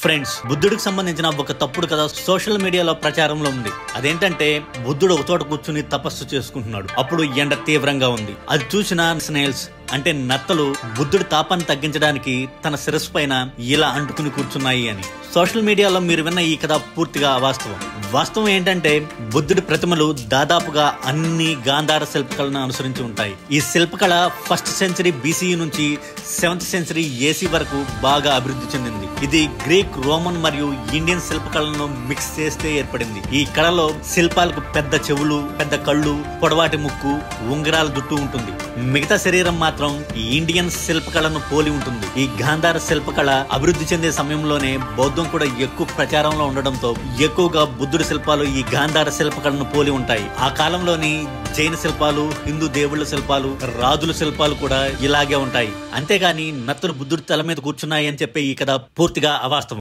Friends, బుద్ధుడికి సంబంధించిన ఒక తప్పుడు కథ సోషల్ మీడియాలో ప్రచారంలో ఉంది. అదేంటంటే బుద్ధుడు ఒక చోట కూర్చుని తపస్సు చేసుకుంటున్నాడు. అప్పుడు ఎండ తీవ్రంగా ఉంది. అది చూసిన స్నేల్స్ అంటే నత్తలు బుద్ధుడి తాపాన్ని తగ్గించడానికి తన శిరస్సు పైన ఇలా అంటుకుని కూర్చున్నాయి అని. సోషల్ మీడియాలో మీరు విన్న ఈ కథ పూర్తిగా అవాస్తవం. వాస్తవం ఏంటంటే బుద్ధుడి ప్రతిమలు దాదాపుగా అన్ని గాంధార శిల్పకళను అనుసరించి ఉంటాయి. ఈ శిల్పకళ 1st సెంచరీ BCE నుంచి 7th సెంచరీ AC వరకు బాగా అభివృద్ధి చెందింది. ఇది గ్రీక్, రోమన్ మరియు ఇండియన్ శిల్పకళను మిక్స్ చేస్తే ఏర్పడింది. ఈ కళలో శిల్పాలకు పెద్ద చెవులు, పెద్ద కళ్ళు, పొడవాటి ముక్కు, ఉంగరాల జుట్టు ఉంటుంది. మిగతా శరీరం మాత్రం ఇండియన్ శిల్పకళను పోలి ఉంటుంది. ఈ గాంధార శిల్పకళ అభివృద్ధి చెందే సమయంలోనే బౌద్ధం కూడా ఎక్కువ ప్రచారంలో ఉండడంతో ఎక్కువగా బుద్ధుడి శిల్పాలు ఈ గాంధార శిల్పకళను పోలి ఉంటాయి. ఆ కాలంలోని జైన శిల్పాలు, హిందూ దేవుళ్ళ శిల్పాలు, రాజుల శిల్పాలు కూడా ఇలాగే ఉంటాయి. అంతేగాని నత్తలు బుద్ధుడి తల మీద కూర్చున్నాయి అని చెప్పే ఈ కథ పూర్తిగా అవాస్తవం.